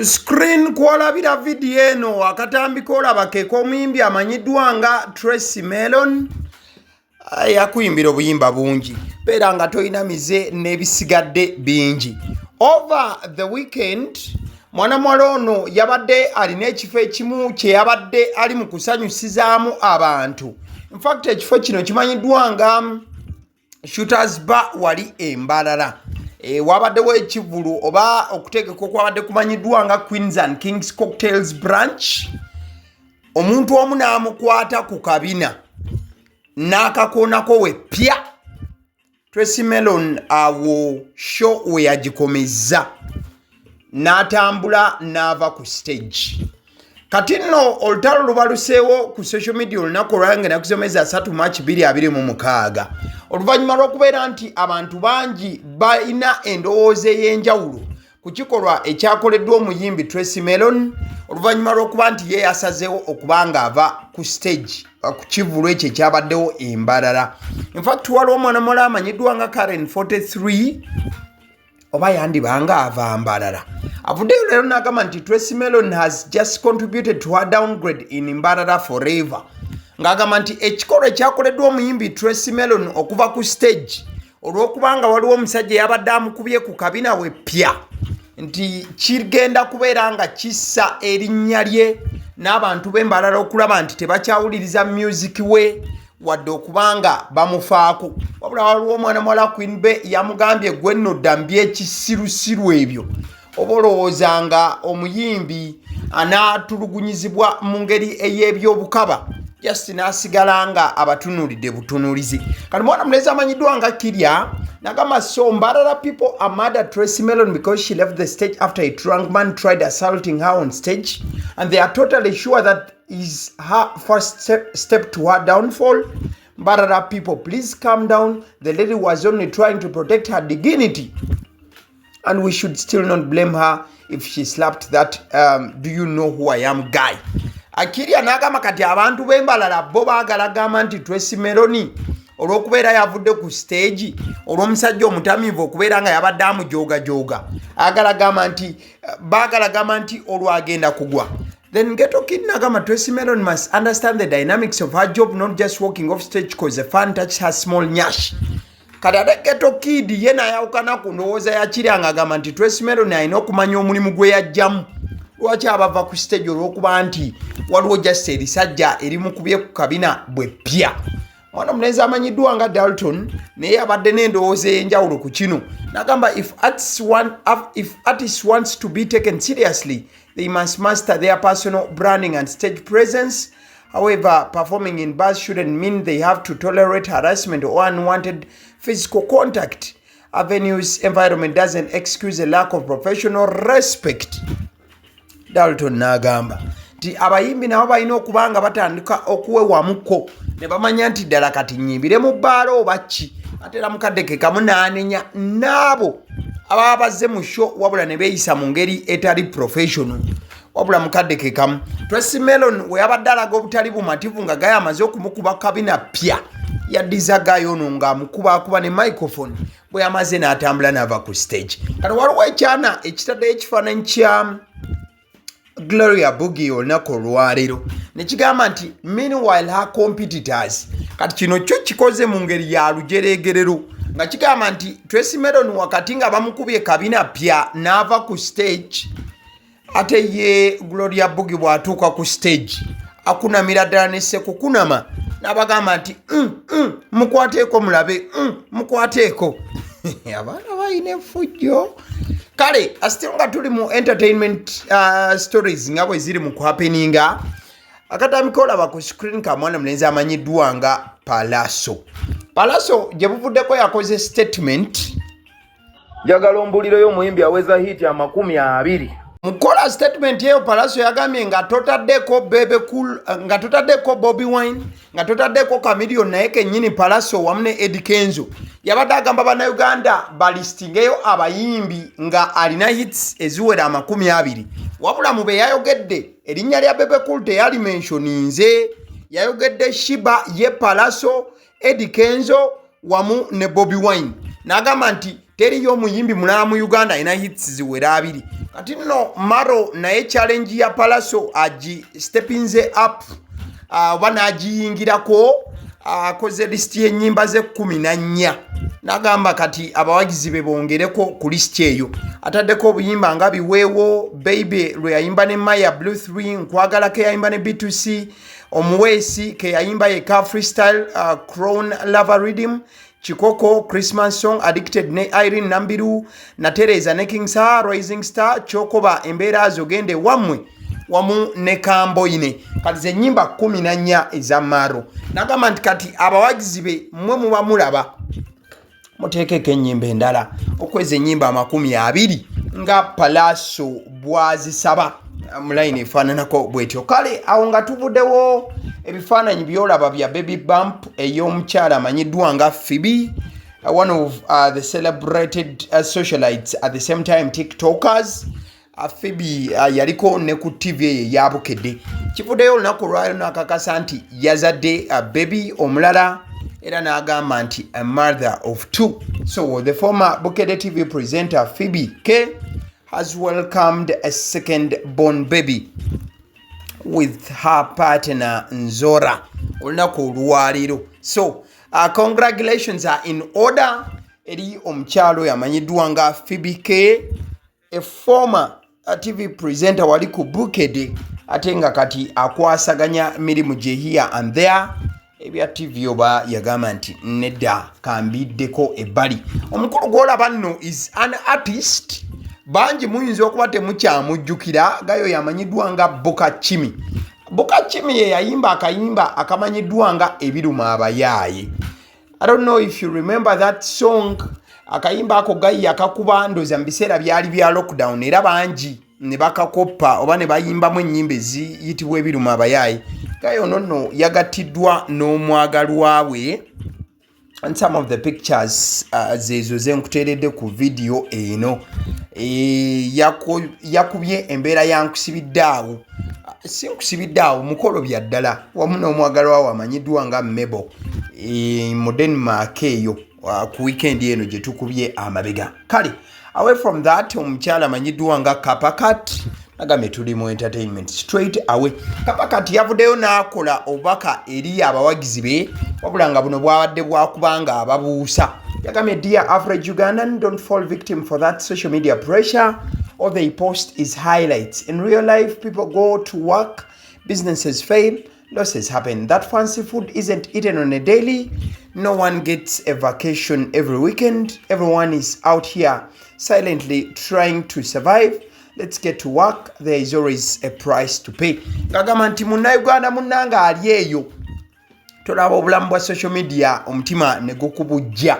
Screen kwolabira video eno akatambika olaba ke komuyimbi amanyiddwa nga Tracy Melon yakuyimbira obuyimba bungi beera nga toyina mize n'ebisigadde bingi. Over the weekend mwana muwala ono yabadde alina ekifo ekimu kye yabadde ali mu kusanyusizaamu abantu. In fact ekifo kino kimanyiddwa nga Shooters Bar wali Embalala. Wabaddewo ekivulu oba okutegeka okwabadde kumanyiddwa nga Queens and Kings Cocktails Branch. Omuntu omu n'amukwata ku kabina n'akakoonako we pya. Tracy Melon awo show we yagikomezza n'atambula n'ava ku stage. Kati nno olutalo lubaluseewo ku social media olunaku olwange nakusomeza 3 March 2026 oluvannyuma lw'okubeera nti abantu bangi balina endowooza ey'enjawulo ku kikolwa ekyakoleddwa omuyimbi Tracy Melon oluvannyuma lw'okuba nti ye yasazeewo okuba ng'ava ku stage ku kivulu ekyo ekyabaddewo Embalala. In fact waliwo omwana muwala amanyiddwa nga Karen 43 oba yandibanga ava Mbalala. Avuddeyo leero n'agamba nti Tracy Melon has just contributed to her downgrade in Mbalala forever. Ng'agamba nti ekikolwa ekyakoleddwa omuyimbi Tracy Melon okuva ku stage olw'okubanga waliwo omusajja yabadde amukubye ku kabina we pya nti kigenda kubeera nga kissa erinnya lye n'abantu b'Embalala okulaba nti tebakyawuliriza music we wadde okubanga bamufaako. Wabula waliwo omwana muwala Queen Bey yamugambye gwe nno ddambi ekisirusiru ebyo oba olowooza nga omuyimbi anaatulugunyizibwa mu ngeri ey'ebyobukaba just n'asigala nga abatunuulidde butunuulizi. Kati mwana mulezi amanyiddwa nga Kirya n'agamba so Mbalala people are mad at Tracy Melon because she left the stage after a drunk man tried assaulting her on stage and they are totally sure that is her first step to her downfall. Mbalala people, please calm down. The lady was only trying to protect her dignity and we should still not blame her if she slapped that do you know who I am guy. Akirya n'agamba kati abantu b'Embalala bo baagala gamba nti Tracy Melon olw'okubeera yavudde ku stage olw'omusajja omutamiivu okubeera nga yabadde amujooga baagala gamba nti olwagenda kugwa. Then Ghetto Kid n'agamba Tracy Melon must understand the dynamics of her job, not just walking off stage because a fan touched her small nyash. Kati ate Ghetto Kid ye n'ayawukana ku ndowooza ya Kirya ng'agamba nti Tracy Melon alina okumanya omulimu gwe yajjamu. Lwaki abava ku stage olw'okuba nti waliwo just erisajja erimukubye ku kabina bwe pya. Mwana mulenzi amanyiddwa nga Dalton naye abadde n'endowooza ey'enjawulo ku kino n'agamba if artists wants to be taken seriously they must master their personal branding and stage presence. However, performing in bars shouldn't mean they have to tolerate harassment or unwanted physical contact. A venue's environment doesn't excuse a lack of professional respect. Dalton n'agamba nti abayimbi nabo balina okuba nga batandika okuwewamuko ne bamanya nti ddala kati nnyimbire mu bbaala oba ki ate era mukadde ke kamu n'anenya n'abo ababa bazze mu show wabula ne beeyisa mu ngeri etali professional. Wabula mukadde ke kamu Tracy Melon we yabadde alaga obutali bumativu nga gaye amaze okumukuba kabina pya yaddiza gayo ono ng'amukubakuba ne microphone bwe yamaze n'atambula n'ava ku stage. Kati waliwo ekyana ekitaddeyo ekifaananyi kya Gloria Boogie olunaku olwaleero ne kigamba nti meanwhile her competitors kati kino kyo kikoze mu ngeri ya lujeregerero nga kigamba nti Tracy Melon wakati nga bamukubye kabina pya n'ava ku stage ate ye Gloria Boogie bw'atuuka ku stage akunamira ddala nesse kukunama n'abagamba nti mukwateeko mulabe mukwateeko abaana balina effujjo. Kale asite nga tuli mu entertainment stories nga bwe ziri mu kuhappeninga akatambika olaba ku screen ka mwana mulenzi amanyiddwa nga Pallaso gye buvuddeko yakoze statement njagala ombuliro y'omuyimbi aweza hiti 20. Mukola statement yeyo Pallaso yagambye nga totaddeko Bebe Cool nga totaddeko Bobby Wine nga totaddeko Chameleon naye kennyini Pallaso wamu ne Eddie Kenzo yabadde agamba bannayuganda balistingeyo abayimbi nga alina hits eziwera 20. Wabula mu be yayogedde erinnya lya Bebe Cool teyali mentioninze yayogedde Shiba ye Pallaso Eddie Kenzo wamu ne Bobby Wine n'agamba nti teriyo omuyimbi mulala mu Uganda alina hits ziwera 2 kati nno Maro naye challenge ya Pallaso agi steppinze up oba n'agiyingirako akoze lisiti y'ennyimba ze 14 n'agamba kati abawagizi be bongereko ku lisiti eyo ataddeko obuyimba nga biweewo Baby lwe yayimba ne Maya Blue 3 nkwagala ke yayimba ne B2C omuweesi ke yayimba yeka freestyle Crown Lava Rhythm Chikoko Christmas Song Addicted ne Irene Nambiru na Teresa ne King Star Rising Star Chokoba embeera zogende wamwe wamu ne Kamboine kati ze nnyimba 14 eza Maro nagamba nti kati abawagizi be mmwe muba mulaba muteekeko ennyimba endala okweza ennyimba 20 nga Pallaso bwazisaba mulayini efaananako bwetyo kale awo nga tuvuddewo ebifaananyi byolaba bya baby bump ey'omukyala amanyiddwa nga Phoebe one of the celebrated socialites at the same time tiktokers Phoebe yaliko ne ku TV ye yabukedde kivuddeyo olunaku olwaliro n'akakasa nti yazadde baby omulala era n'agamba nti a mother of 2 so the former Bukedde TV presenter Phoebe K has welcomed a second born baby with her partner Nzora olunaku olwaliro so congratulations are in order eri omukyalo yamanyiddwa nga Phoebe K a former TV presenter wali ku Bukedde ate nga kati akwasaganya mirimu gye here and there ebya TV oba yagamba nti nedda kambiddeko ebbali omukulu gw'olaba nno is an artist bangi muyinza okuba temukyamujjukira gayo yamanyiddwa nga Boka Chimi ye yayimba akayimba akamanyiddwa nga ebiruma abayaaye I don't know if you remember that song akayimba ako gayi akakuba ndoza mu biseera byali bya lockdown era bangi ne bakakoppa oba ne bayimbamu ennyimba eziyitibwa ebiruma abayaaye gayo nonno yagattiddwa n'omwagalwa we and some of the pictures zezo zenkuteeredde ku video eno yakubye embeera yankusibiddeawo sinkusibiddeawo mukolo bya ddala wamu n'omwagalwa we amanyiddwa nga Mebo mu Denmark eyo ku weekend eno gye tukubye amabega kale away from that omukyala amanyiddwa nga Kapakat nagambe tuli mu entertainment straight away Kapakat yavuddeyo n'akola obubaka eri abawagizi be wabula nga buno bwabadde bwakubanga ababuusa yagambye dear average Ugandan don't fall victim for that social media pressure all they post is highlights in real life people go to work businesses fail losses happen that fancy food isn't eaten on a daily no one gets a vacation every weekend everyone is out here silently trying to survive let's get to work there is always a price to pay ngagamba nti munnayuganda munnanga ali eyo tolaba obulamu bwa social media omutima ne gukubugujja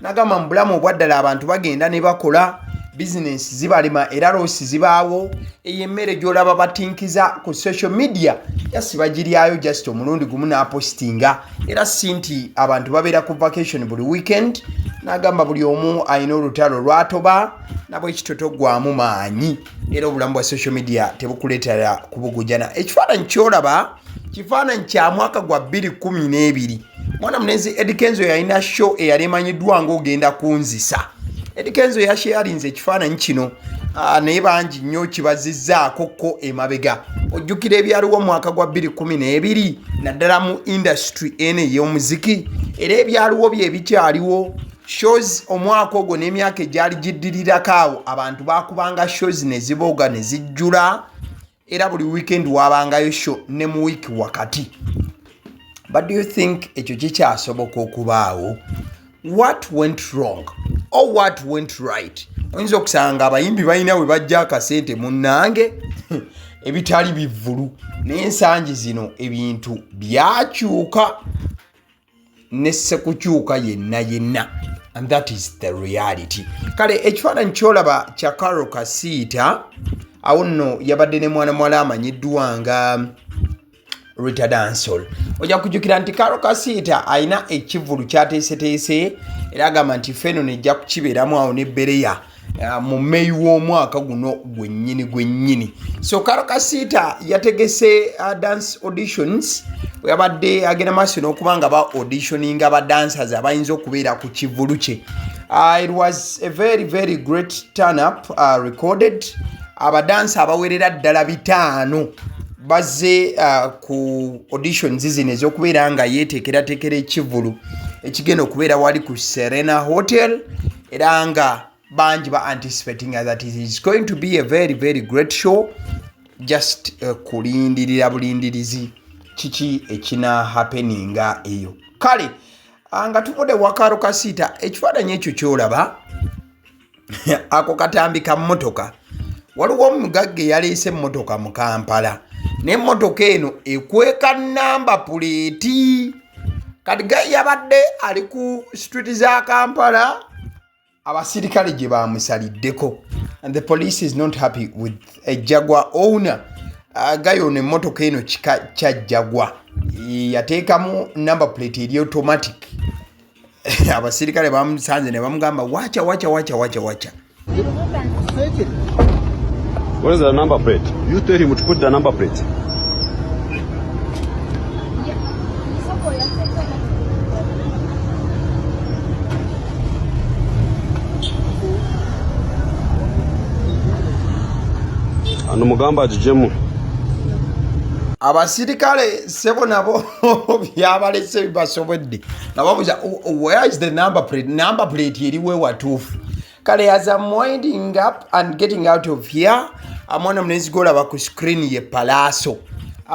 nagamba mu bulamu obwaddala abantu bagenda ne bakola business zibalima era loosi zibaawo ey'emmere gy'olaba batinkiza ku social media yasi bagiryayo just omulundi gumu n'apostinga era si nti abantu babeera ku vacation buli weekend n'agamba buli omu alina olutalo lwatoba nabwe ekitotogwamu maanyi era obulamu bwa social media tebukuleetera kubugujana ekifaananyi kyolaba kifaananyi kya mwaka gwa 2012 mwana munezi Eddie Kenzo yalina show eyali emanyiddwa ng'ogenda kunzisa Eddie Kenzo yasharinze ekifaananyi kino naye bangi nnyo kibazizzaako ko emabega ojjukira ebyaliwo mwaka gwa 2012 naddala mu industry eno ey'omuziki era ebyaliwo bye bikyaliwo shows omwaka ogwo n'emyaka egyali giddirirako awo abantu bakubanga shows ne zibooga ne zijjula era buli weekend wabangayo show ne mu week wakati but do you think ekyo kikyasoboka okubaawo what went wrong or what went right oyinza okusanga abayimbi balina we bajja akasente munnange ebitali bivulu n'ensangi zino ebintu byakyuka nesekukyuka yenna and that is the reality kale ekifaananyi kyolaba kya Karo Kasiita awo nno yabadde ne mwana mwala amanyiddwa nga Rita Dancehall ojja kujjukira nti Karo Kasiita alina ekivulu kyateeseteese era agamba nti feno nejja kukibeeramu awo ne Bereya mu May w'omwaka guno gwennyini. So Karo Kasita yategese dance auditions yabadde agenda maaso n'okuba nga ba auditioning aba dancers abayinza okubeera ku kivulu kye. It was a very great turn up recorded. Abadansa abawerera ddala 5 bazze ku auditions zino ez'okubeera nga yeeteekerateekera ekivulu ekigenda okubeera wali ku Serena Hotel era nga bangi ba anticipating that it is going to be a very great show. Just kulindirira bulindirizi kiki ekina happeninga eyo. Kale nga tuvudde wa Karo Kasita ekifaananyi ekyo kyolaba ako katambi ka mmotoka. Waliwo omugagga eyaleese emmotoka mu Kampala n'emmotoka eno ekweka namba puleeti. Kati gayi yabadde ali ku street za Kampala abasirikale gye bamusaliddeko, and the police is not happy with a Jaguar owner. Gayi ono emmotoka eno kika kya Jaguar yateekamu number plate eri automatic. Abasirikale bamusanze ne bamugamba wacha. What is the number plate? You tell him to put the number plate. Ano mugamba ajijemu. Abasirikale sebo nabo byabalese bibasobodde. Nababuza where is the number plate? Number plate eriwe watuufu. Kale as I'm winding up and getting out of here, amwana mnezigola ba ku screen ye Pallaso.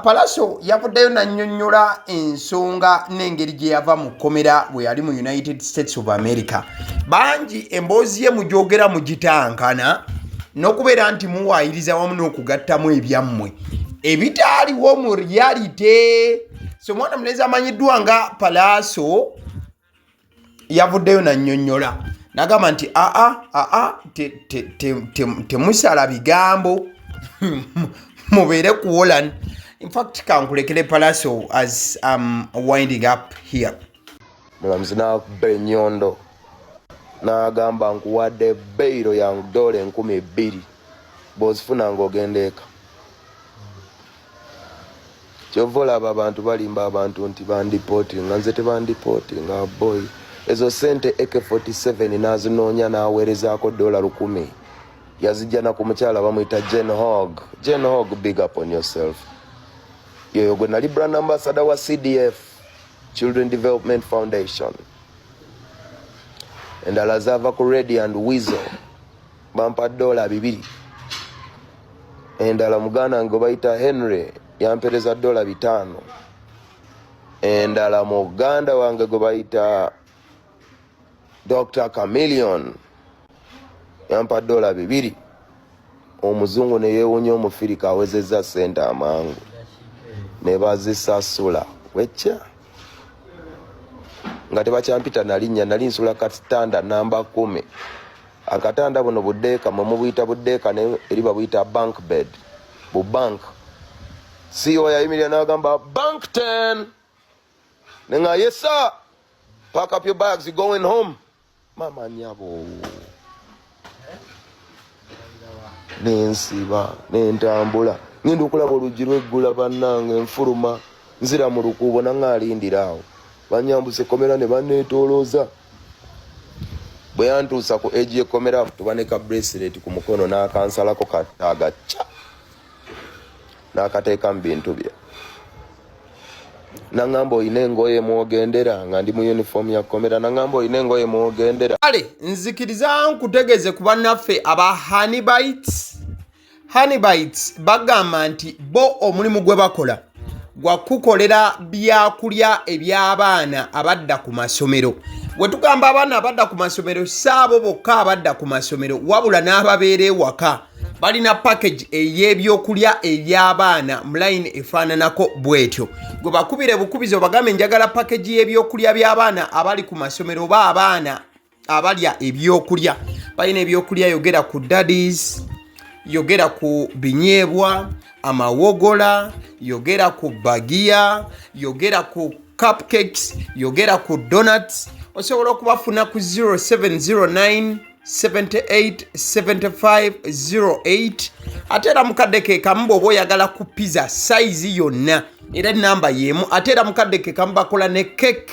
Pallaso yavuddeyo nannyonnyola ensonga n'engeri gye yava mu kkomera bwe yali mu United States of America. Bangi emboozi ye mujogera mugitankana n'okubeera nti muwaayiriza wamu n'okugattamu ebyammwe ebitaaliwo mu reality. So mwana mnezi amanyiddwa nga Pallaso yavuddeyo nannyonnyola nagamba nti temusala bigambo mubeere ku Holland. In fact, kankulekere Pallaso as I'm winding up here. Mzina Benyondo nagamba nkuwadde bbeiro yangu $2,200 bw'ozifuna ng'ogendeeka. Kyova olaba abantu balimba abantu nti bandipootinga, nze tebandipootinga boy. Ezo sente AK-47 nazinoonya n'aweerezaako $1,000 yazijja na ku mukyala bamuyita Jen Hogg, big up on yourself. Yeyo gwe nali brand ambassador wa CDF, Children Development Foundation. Endala zaava ku Reddy and Weasel bampa $200. Endala muganda ngo bayita Henry yampereza $5. Endala muganda wange go bayita Dr. Chameleon yampa $2. Omuzungu ne yeewunya omufirika awezezza ssente amangu ne bazisasula wecca nga tebakyampita nalinnya nali nsula katanda namba 10. Akatanda buno buddeeka mwe mubuyita buddeeka ne eri babuyita bank bed bu bank. CEO yayimirira n'agamba bank 10 nenga yes sir, pack up your bags, you're going home. Mama nyabo nensiba nentambula ngenda okulaba oluggi lw'eggula bannange nfuluma nzira mu lukuubo nangalindira awo banyambuse komera ne baneetolooza. Bwe yantuusa ku eji ekomera tubaneka bracelet ku mukono n'akansalako kataaga ca n'akateeka mu bintu bye. Nangamba oyina engoye mwogendera nga ndi mu uniform ya komera. Nangamba oyina engoye mwogendera. Kale nzikiriza nkutegeze ku bannaffe aba Honey Bites bagamba nti bo omulimu gwe bakola gwa kukolera byakulya eby'abaana abadda ku masomero. We tugamba abaana abadda ku masomero saabo bokka abadda ku masomero wabula n'ababeera ewaka balina package ey'ebyokulya eby'abaana mu line efaananako bwetyo. Gwe bakubire bukubizo bagambe njagala package y'ebyokulya by'abaana abali ku masomero oba abaana abalya ebyokulya. Balina ebyokulya yogera ku daddies, yogera ku binyeebwa, amawogola, yogera ku bagia, yogera ku cupcakes, yogera ku donuts. Osobola okubafuna ku 0709 787508 ate era mukadde ke kamu bw'oba oyagala ku pizza size yonna era namba y'emu ate era mukadde ke kamu bakola ne cake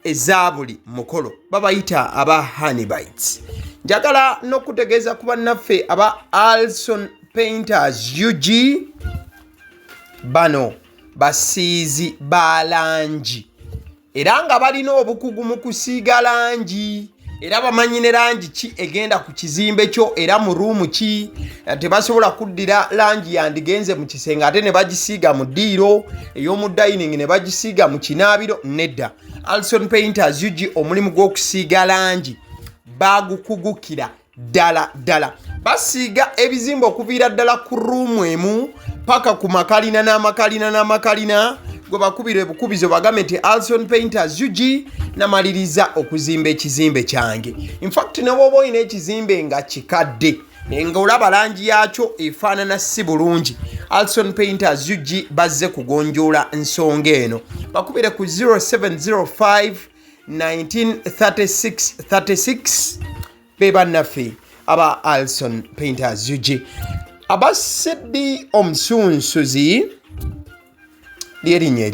eza buli mukolo babayita aba honey bites. Njagala n'okutegeeza ku bannaffe aba Alson Painters UG bano basiizi ba langi era nga balina obukugu mu kusiiga langi era bamanyi ne langi ki egenda ku kizimbe kyo era mu ruumu ki tebasobola kuddira langi yandigenze mu kisenge ate ne bagisiiga mu ddiiro ey'omu dining ne bagisiiga mu kinaabiro nedda. Alson Painters UG omulimu gw'okusiiga langi bagukugukira ddala basiiga ebizimbe okuviira ddala ku ruumu emu paka ku makalina n'amakalina gwe bakubira ebukubizo bagambe nti Alson Painters UG namaliriza okuzimba ekizimbe kyange. In fact ne bw'oba olina ekizimbe nga kikadde nga olaba langi yaakyo efaanana si bulungi, Alson Painters UG bazze kugonjoola ensonga eno. Bakubire ku 0705 1936 be bannaffe aba Alson Painters UG. Aba Sedi Omusunsuzi lyerinnya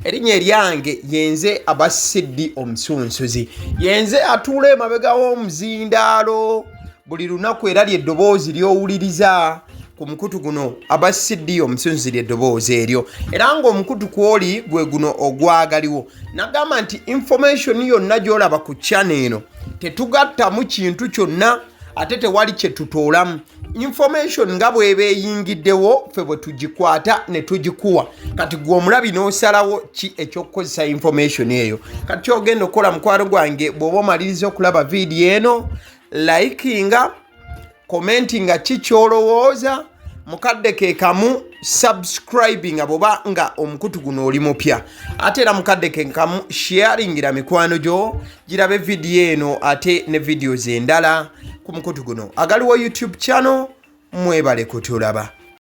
eryange yenze aba Sedi Omusunsuzi yenze atuula emabega w'omuzindaalo buli lunaku era ly'eddoboozi ly'owuliriza ku mukutu guno aba Sedi Omusunsuzi ly'eddoboozi eryo era ng'omukutu kwoli gwe guno ogwagaliwo. Nagamba nti information yonna gy'olaba ku channel eno tetugattamu kintu kyonna ate tewali kye tutoolamu. Information nga bw'eba eyingiddewo ffe bwe tugikwata ne tugikuwa kati gwe omulabi n'osalawo ki ekyokukozesa information eyo. Kati kyogenda okukola mukwano gwange bw'oba omaliriza okulaba vidiyo eno likinga commentinga ki kyolowooza mukadde ke kamu subscribinga bw'oba nga omukutu guno oli mupya ate era mukadde ke kamu sharingira mikwano gyo girabe vidiyo eno ate ne videos endala ku mukutu guno. Agaliwo YouTube channel mwebale kutulaba.